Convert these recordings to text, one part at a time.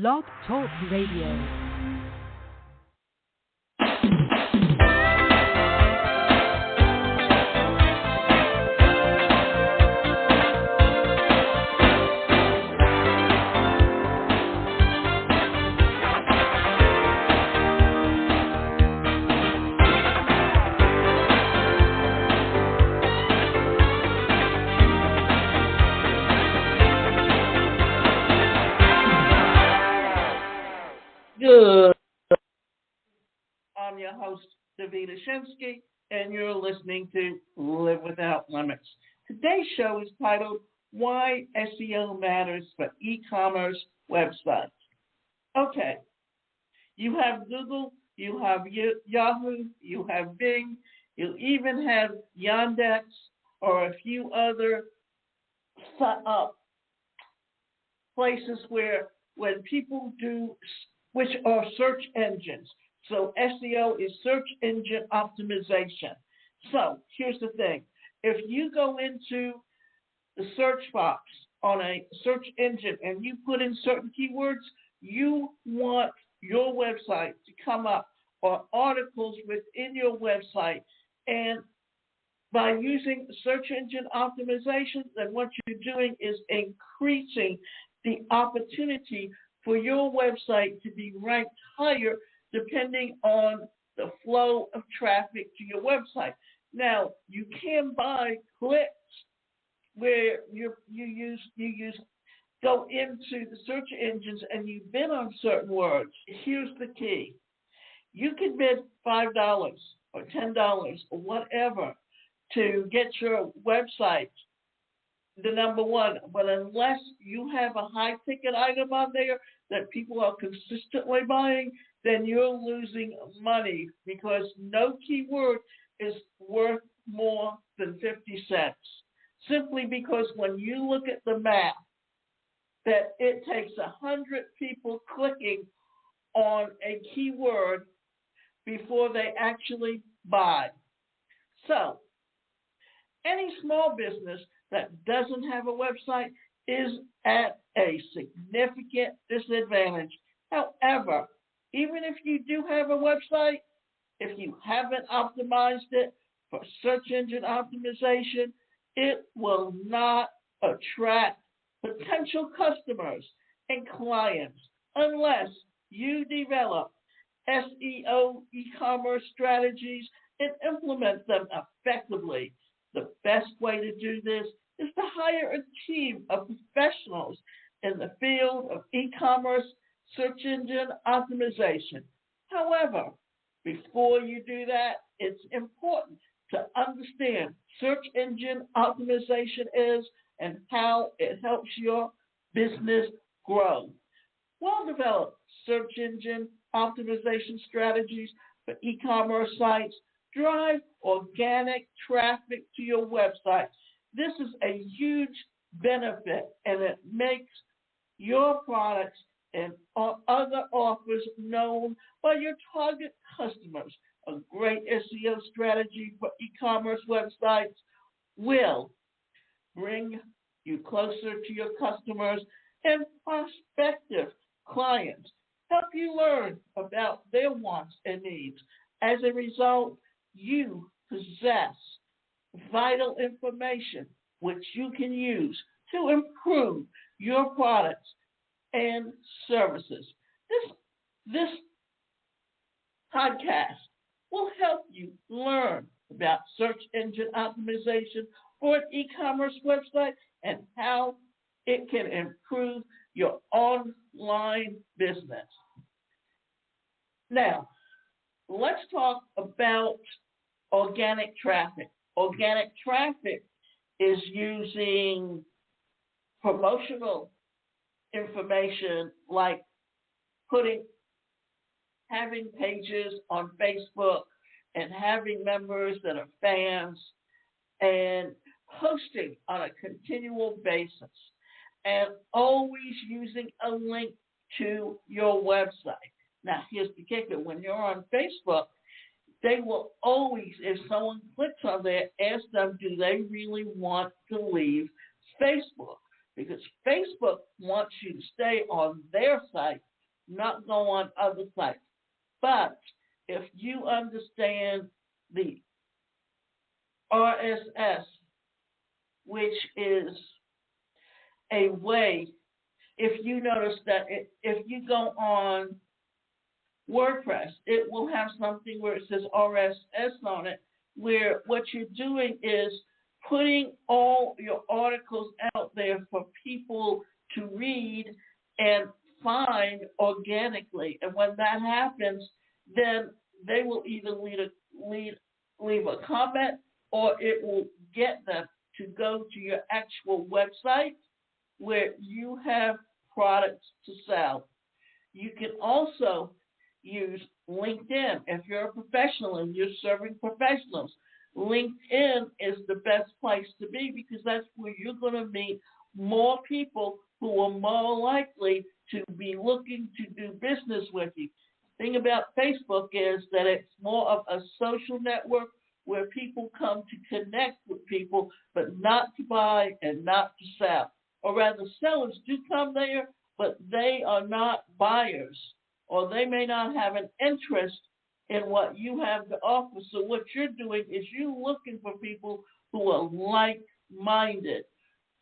Blog Talk Radio. Good. I'm your host, Davida Shinsky, and you're listening to Live Without Limits. Today's show is titled, Why SEO Matters for eCommerce Websites. Okay, you have Google, you have Yahoo, you have Bing, you even have Yandex or a few other places where when people do, which are search engines. So SEO is search engine optimization. So here's the thing. If you go into the search box on a search engine and you put in certain keywords, you want your website to come up or articles within your website. And by using search engine optimization, then what you're doing is increasing the opportunity for your website to be ranked higher depending on the flow of traffic to your website. Now, you can buy clicks where you go into the search engines and you bid on certain words. Here's the key. You can bid $5 or $10 or whatever to get your website the number one, but unless you have a high ticket item on there that people are consistently buying, then you're losing money because no keyword is worth more than 50 cents. Simply because when you look at the math, that it takes 100 people clicking on a keyword before they actually buy. So, any small business that doesn't have a website is at a significant disadvantage. However, even if you do have a website, if you haven't optimized it for search engine optimization, it will not attract potential customers and clients unless you develop SEO e-commerce strategies and implement them effectively. The best way to do this is to hire a team of professionals in the field of e-commerce search engine optimization. However, before you do that, it's important to understand search engine optimization is and how it helps your business grow. Well-developed search engine optimization strategies for e-commerce sites drive organic traffic to your website. This is a huge benefit, and it makes your products and other offers known by your target customers. A great SEO strategy for e-commerce websites will bring you closer to your customers and prospective clients, help you learn about their wants and needs. As a result, you possess vital information which you can use to improve your products and services. This podcast will help you learn about search engine optimization for an e-commerce website and how it can improve your online business. Now, let's talk about organic traffic. Organic traffic is using promotional information like having pages on Facebook and having members that are fans and posting on a continual basis and always using a link to your website. Now, here's the kicker. When you're on Facebook, they will always, if someone clicks on there, ask them, do they really want to leave Facebook? because Facebook wants you to stay on their site, not go on other sites. But if you understand the RSS, which is a way, if you notice that if you go on WordPress, it will have something where it says RSS on it, where what you're doing is putting all your articles out there for people to read and find organically. And when that happens, then they will either leave a comment, or it will get them to go to your actual website where you have products to sell. You can also use LinkedIn. If you're a professional and you're serving professionals, LinkedIn is the best place to be, because that's where you're going to meet more people who are more likely to be looking to do business with you. The thing about Facebook is that it's more of a social network where people come to connect with people, but not to buy and not to sell. Or rather, sellers do come there, but they are not buyers, or they may not have an interest in what you have to offer. So what you're doing is you're looking for people who are like-minded,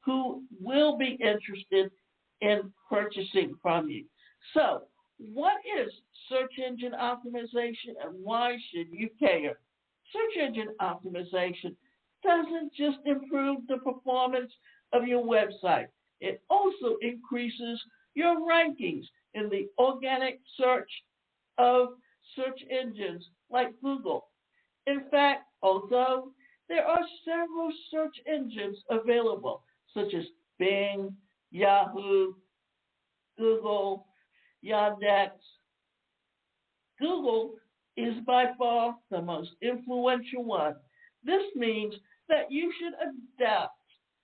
who will be interested in purchasing from you. So what is search engine optimization, and why should you care? Search engine optimization doesn't just improve the performance of your website. It also increases your rankings in the organic search of search engines like Google. In fact, although there are several search engines available, such as Bing, Yahoo, Google, Yandex, Google is by far the most influential one. This means that you should adapt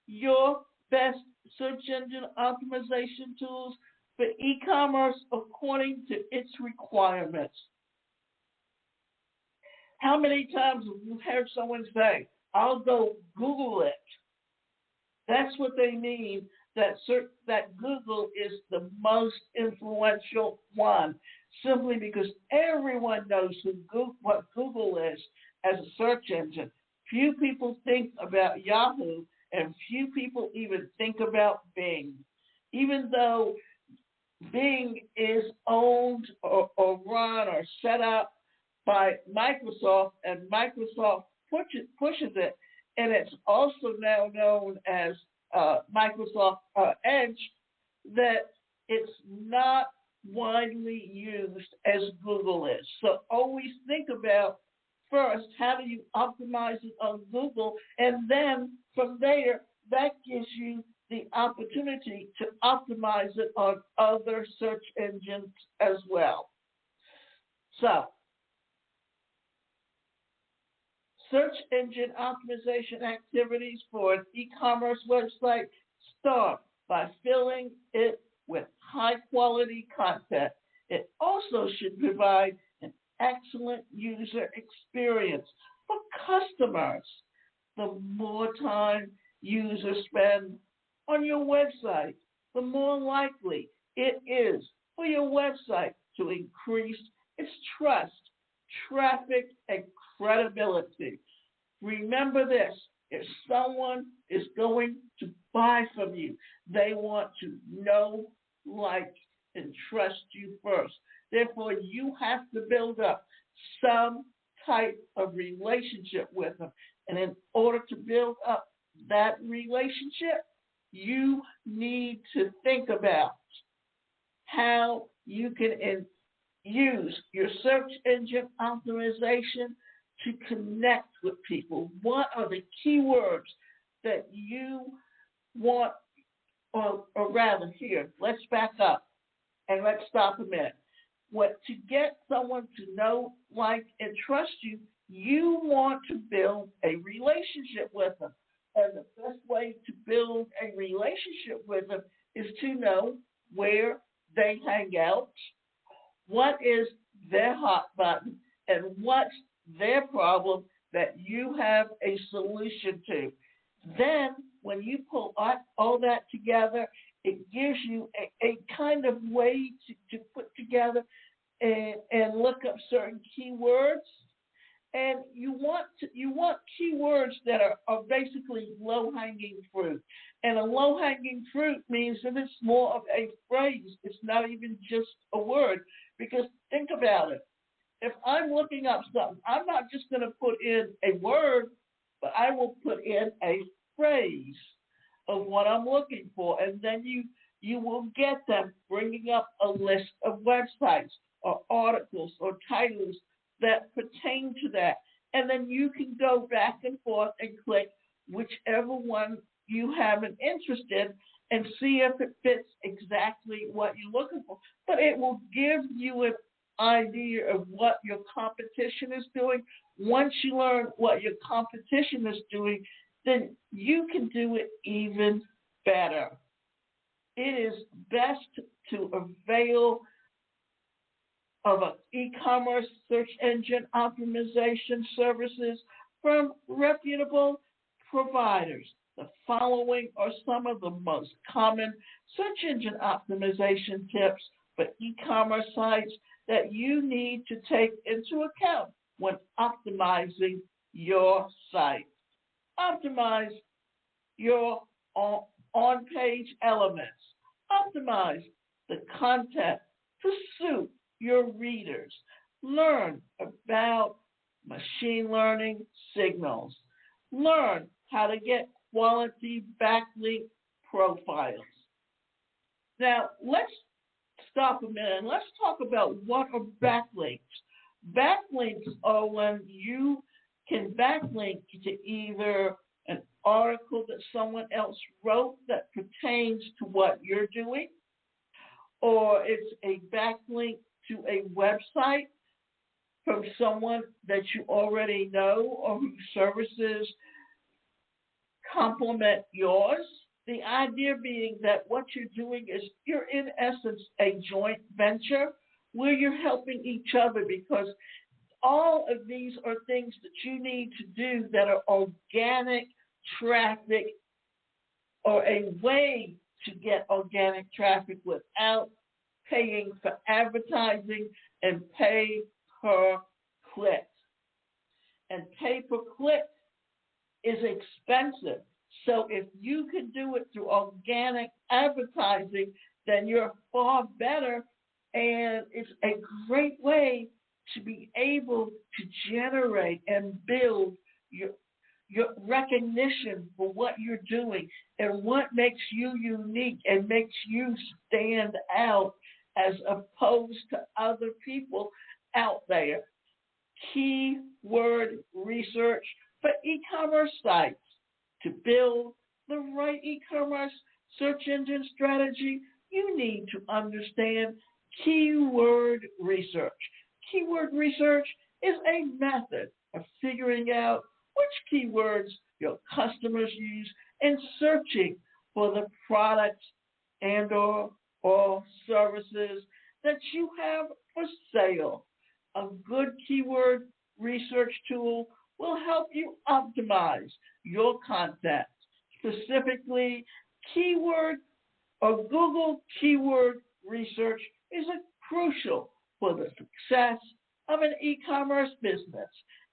your best search engine optimization tools for e-commerce according to its requirements. How many times have you heard someone say, I'll go Google it? That's what they mean, that Google is the most influential one, simply because everyone knows what Google is as a search engine. Few people think about Yahoo, and few people even think about Bing. Even though Bing is owned or run or set up by Microsoft, and Microsoft pushes it, and it's also now known as Microsoft Edge, that it's not widely used as Google is. So always think about, first, how do you optimize it on Google, and then from there, that gives you the opportunity to optimize it on other search engines as well. So, search engine optimization activities for an e-commerce website start by filling it with high-quality content. It also should provide an excellent user experience for customers. The more time users spend on your website, the more likely it is for your website to increase its trust, traffic, and credibility. Remember this, if someone is going to buy from you, they want to know, like, and trust you first. Therefore, you have to build up some type of relationship with them. And in order to build up that relationship, you need to think about how you can use your search engine optimization to connect with people. What are the keywords that you want, or rather, here, let's back up and let's stop a minute. To get someone to know, like, and trust you, you want to build a relationship with them. And the best way to build a relationship with them is to know where they hang out, what is their hot button, and what's their problem that you have a solution to. Then when you pull all that together, it gives you a kind of way to put together and look up certain keywords. And you want keywords that are basically low-hanging fruit. And a low-hanging fruit means that it's more of a phrase. It's not even just a word. Because think about it. If I'm looking up something, I'm not just going to put in a word, but I will put in a phrase of what I'm looking for. And then you will get them bringing up a list of websites or articles or titles that pertain to that. And then you can go back and forth and click whichever one you have an interest in and see if it fits exactly what you're looking for. But it will give you an idea of what your competition is doing. Once you learn what your competition is doing, then you can do it even better. It is best to avail of an e-commerce search engine optimization services from reputable providers. The following are some of the most common search engine optimization tips for e-commerce sites that you need to take into account when optimizing your site. Optimize your on-page elements. Optimize the content to suit your readers. Learn about machine learning signals. Learn how to get quality backlink profiles. Now, let's stop a minute and let's talk about what are backlinks. Backlinks are when you can backlink to either an article that someone else wrote that pertains to what you're doing, or it's a backlink to a website from someone that you already know or whose services complement yours. The idea being that what you're doing is you're in essence a joint venture where you're helping each other, because all of these are things that you need to do that are organic traffic or a way to get organic traffic without paying for advertising and pay per click. And pay per click is expensive. So if you can do it through organic advertising, then you're far better, and it's a great way to be able to generate and build your recognition for what you're doing and what makes you unique and makes you stand out as opposed to other people out there. Keyword research for e-commerce sites. To build the right e-commerce search engine strategy, you need to understand keyword research. Keyword research is a method of figuring out which keywords your customers use and searching for the products and or services that you have for sale. A good keyword research tool will help you optimize your content. Specifically, keyword or Google keyword research is crucial for the success of an e-commerce business.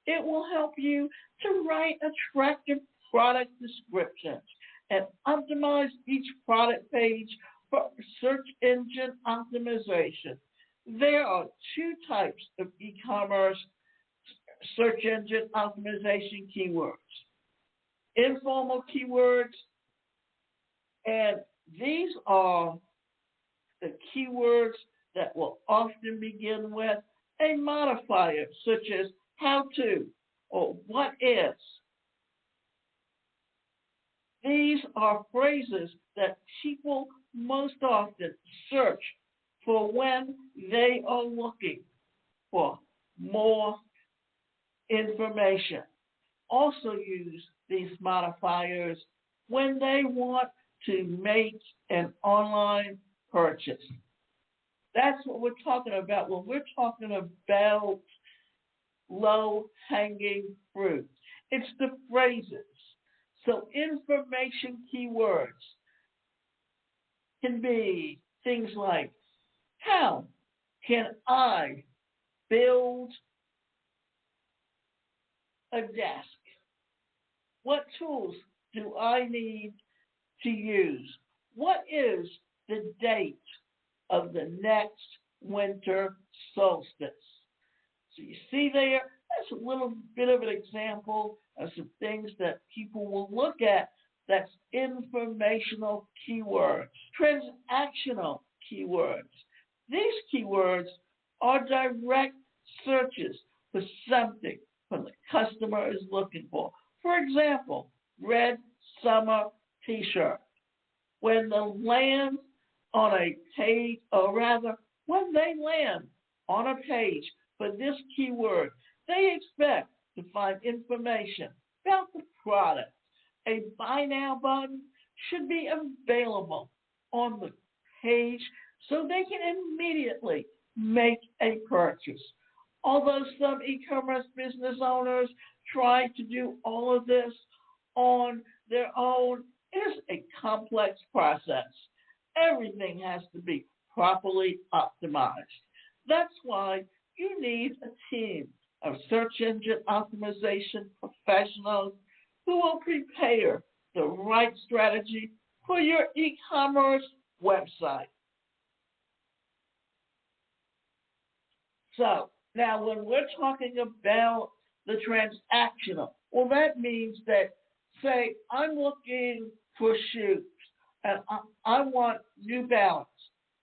It will help you to write attractive product descriptions and optimize each product page for search engine optimization. There are two types of e-commerce search engine optimization keywords. Informal keywords, and these are the keywords that will often begin with a modifier such as how to or what is. These are phrases that people most often search for when they are looking for more information. Also use these modifiers when they want to make an online purchase. That's what we're talking about when we're talking about low-hanging fruit. It's the phrases. So information keywords can be things like, how can I build a desk? What tools do I need to use? What is the date of the next winter solstice? So you see there, that's a little bit of an example of some things that people will look at. That's informational keywords. Transactional keywords. These keywords are direct searches for something the customer is looking for. For example, red summer t-shirt. When they land on a page, or rather, when they land on a page for this keyword, they expect to find information about the product. A buy now button should be available on the page so they can immediately make a purchase. Although some e-commerce business owners try to do all of this on their own, it is a complex process. Everything has to be properly optimized. That's why you need a team of search engine optimization professionals who will prepare the right strategy for your e-commerce website. So now when we're talking about the transactional, well, that means that, say, I'm looking for shoes and I want New Balance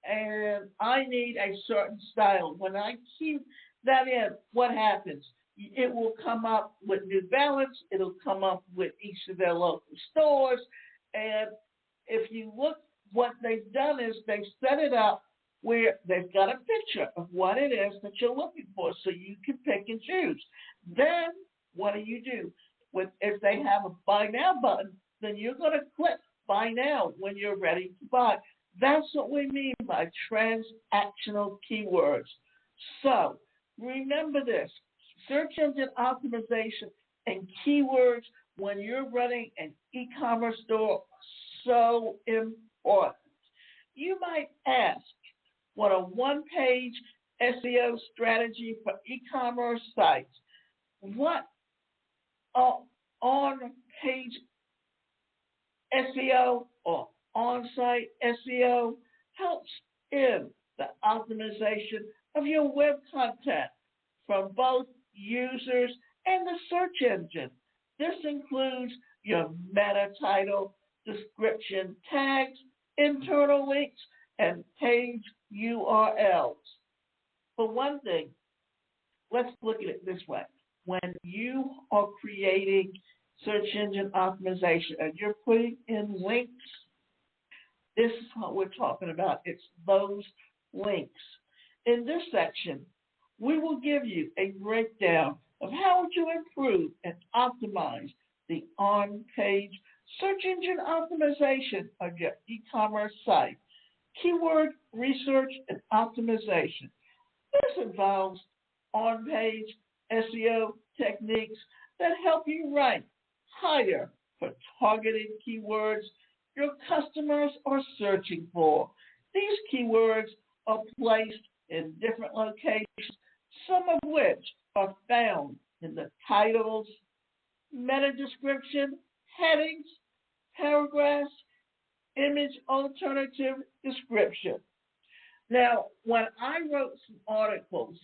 and I need a certain style. When I keep that in, what happens? It will come up with New Balance. It'll come up with each of their local stores. And if you look, what they've done is they've set it up where they've got a picture of what it is that you're looking for so you can pick and choose. Then what do? If they have a buy now button, then you're going to click buy now when you're ready to buy. That's what we mean by transactional keywords. So remember this, search engine optimization and keywords when you're running an e-commerce store are so important. You might ask, what a one-page SEO strategy for e-commerce sites? What on-page SEO or on-site SEO helps in the optimization of your web content from both users and the search engine. This includes your meta title, description tags, internal links, and page URLs. For one thing, let's look at it this way. When you are creating search engine optimization and you're putting in links, this is what we're talking about. It's those links. In this section, we will give you a breakdown of how to improve and optimize the on-page search engine optimization of your e-commerce site. Keyword research and optimization. This involves on-page SEO techniques that help you rank higher for targeted keywords your customers are searching for. These keywords are placed in different locations, some of which are found in the titles, meta description, headings, paragraphs, image alternative description. Now, when I wrote some articles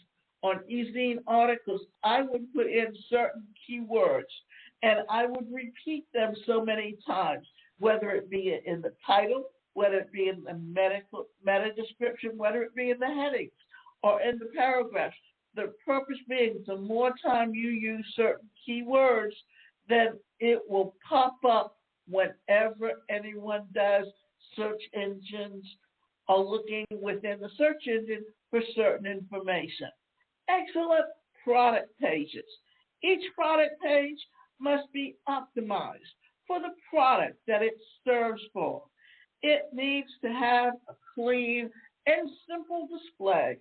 on eZine articles, I would put in certain keywords and I would repeat them so many times, whether it be in the title, whether it be in the meta description, whether it be in the headings or in the paragraphs. The purpose being, the more time you use certain keywords, then it will pop up whenever anyone does search engines are looking within the search engine for certain information. Excellent product pages. Each product page must be optimized for the product that it serves for. It needs to have a clean and simple display,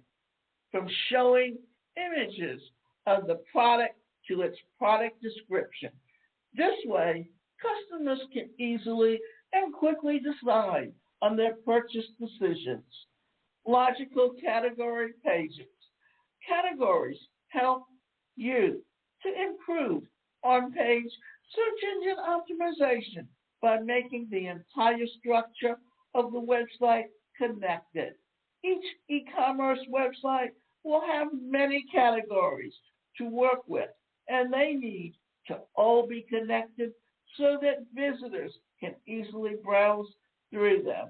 from showing images of the product to its product description. This way, customers can easily and quickly decide on their purchase decisions. Logical category pages. Categories help you to improve on-page search engine optimization by making the entire structure of the website connected. Each e-commerce website will have many categories to work with, and they need to all be connected so that visitors can easily browse through them.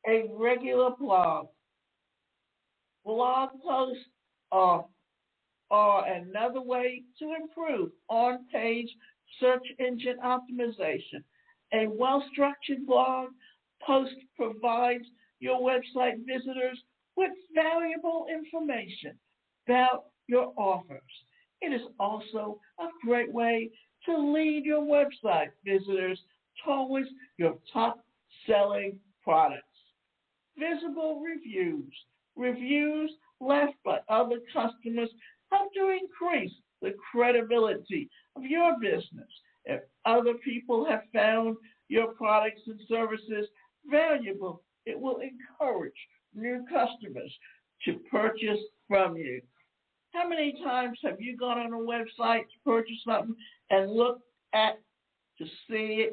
A regular blog. Blog posts are another way to improve on-page search engine optimization. A well-structured blog post provides your website visitors with valuable information about your offers. It is also a great way to lead your website visitors towards your top-selling products. Visible reviews. Reviews left by other customers help to increase the credibility of your business. If other people have found your products and services valuable, it will encourage new customers to purchase from you. How many times have you gone on a website to purchase something and looked at to see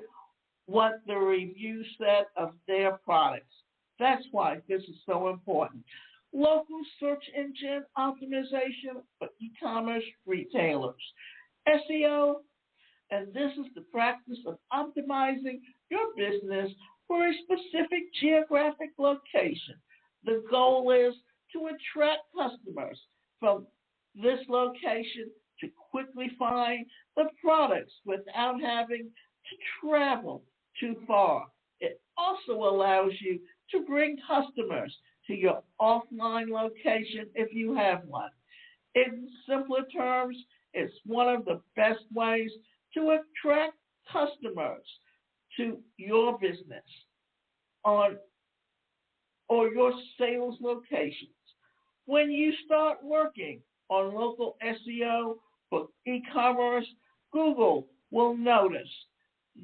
what the review said of their products? That's why this is so important. Local search engine optimization for e-commerce retailers. SEO, and this is the practice of optimizing your business for a specific geographic location. The goal is to attract customers from this location to quickly find the products without having to travel too far. It also allows you to bring customers to your offline location if you have one. In simpler terms, it's one of the best ways to attract customers to your business or your sales locations. When you start working on local SEO for e-commerce, Google will notice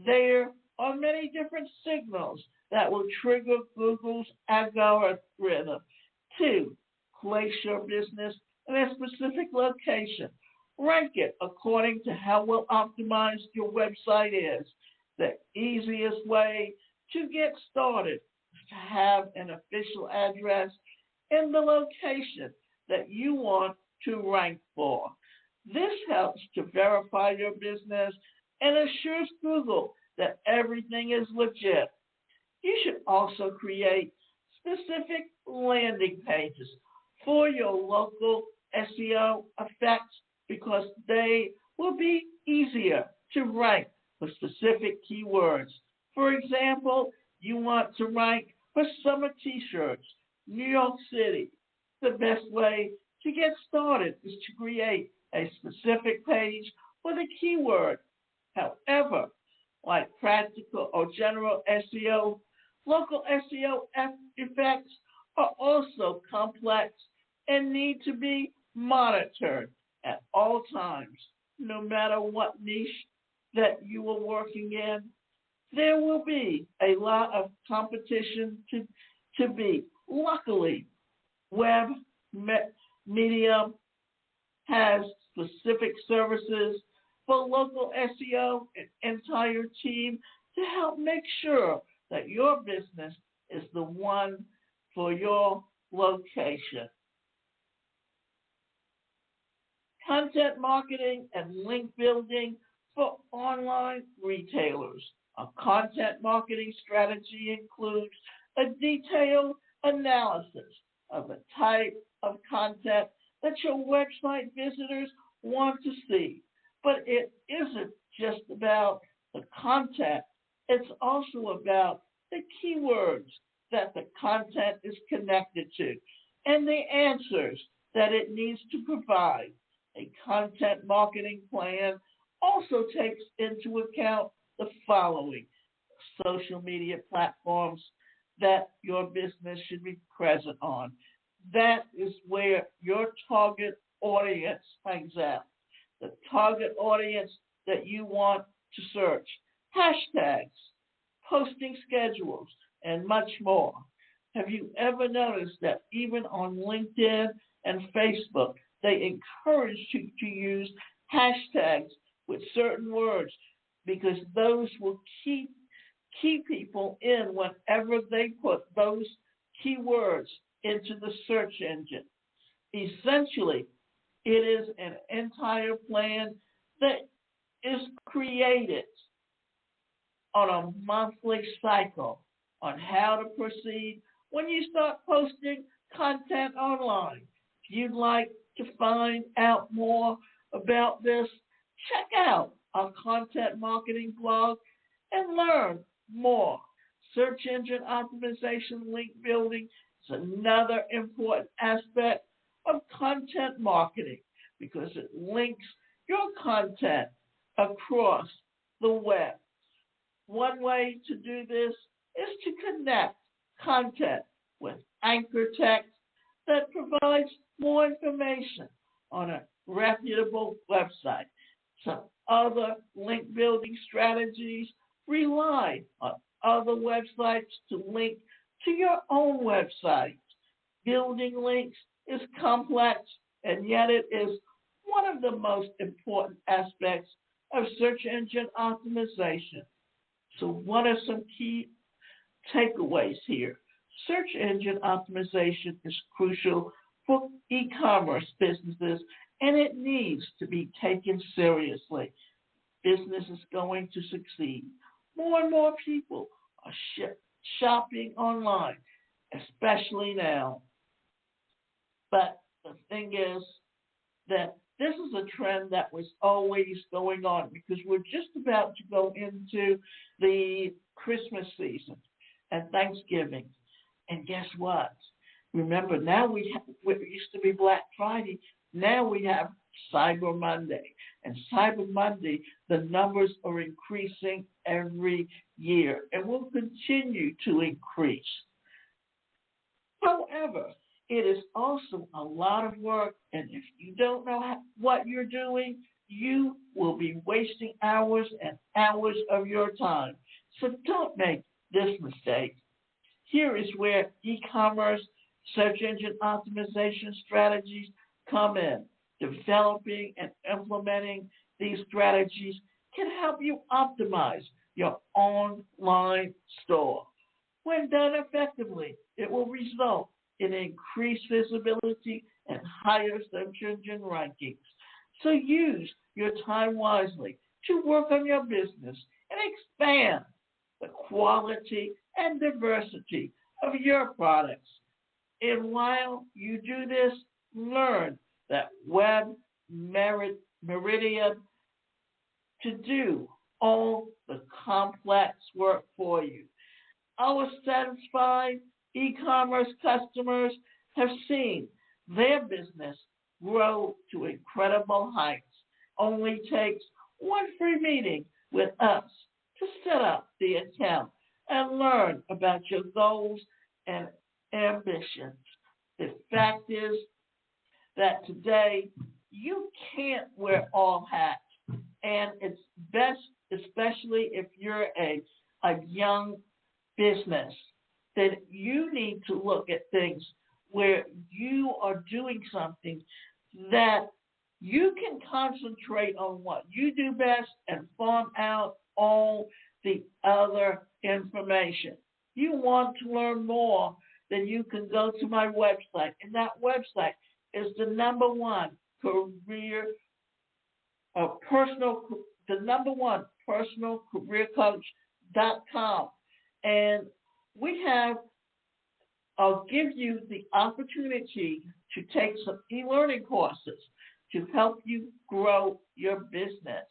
there are many different signals that will trigger Google's algorithm to place your business in a specific location. Rank it according to how well optimized your website is. The easiest way to get started is to have an official address in the location that you want to rank for. This helps to verify your business and assures Google that everything is legit. You should also create specific landing pages for your local SEO effects because they will be easier to rank for specific keywords. For example, you want to rank for summer t-shirts, New York City. The best way to get started is to create a specific page for the keyword. However, like practical or general SEO, local SEO effects are also complex and need to be monitored at all times. No matter what niche that you are working in, there will be a lot of competition to beat. Luckily, Web Medium has specific services for local SEO and entire team to help make sure that your business is the one for your location. Content marketing and link building for online retailers. A content marketing strategy includes a detailed analysis of the type of content that your website visitors want to see. But it isn't just about the content. It's also about the keywords that the content is connected to and the answers that it needs to provide. A content marketing plan also takes into account the following: social media platforms that your business should be present on. That is where your target audience hangs out. The target audience that you want to search, hashtags, posting schedules, and much more. Have you ever noticed that even on LinkedIn and Facebook, they encourage you to use hashtags with certain words because those will keep people in whenever they put those keywords into the search engine. Essentially, it is an entire plan that is created on a monthly cycle on how to proceed when you start posting content online. If you'd like to find out more about this, check out our content marketing blog and learn more. Search engine optimization, link building is another important aspect of content marketing because it links your content across the web. One way to do this is to connect content with anchor text that provides more information on a reputable website. Some other link building strategies rely on other websites to link to your own website. Building links is complex, and yet it is one of the most important aspects of search engine optimization. So what are some key takeaways here? Search engine optimization is crucial for e-commerce businesses, and it needs to be taken seriously. Business is going to succeed. More and more people are shopping online, especially now. But the thing is that this is a trend that was always going on because we're just about to go into the Christmas season and Thanksgiving. And guess what? Remember, now it used to be Black Friday. Now we have Cyber Monday. And Cyber Monday, the numbers are increasing every year and will continue to increase. However, it is also a lot of work, and if you don't know what you're doing, you will be wasting hours and hours of your time. So don't make this mistake. Here is where e-commerce search engine optimization strategies come in. Developing and implementing these strategies can help you optimize your online store. When done effectively, it will result in increased visibility and higher search engine rankings. So use your time wisely to work on your business and expand the quality and diversity of your products. And while you do this, learn that Web Meridian to do all the complex work for you. Our satisfied e-commerce customers have seen their business grow to incredible heights. Only takes one free meeting with us to set up the account and learn about your goals and ambitions. The fact is that today you can't wear all hats, and it's best, especially if you're a young business, that you need to look at things where you are doing something that you can concentrate on what you do best and farm out all the other information. You want to learn more, then you can go to my website, and that website is the number one personal career coach.com. And I'll give you the opportunity to take some e-learning courses to help you grow your business.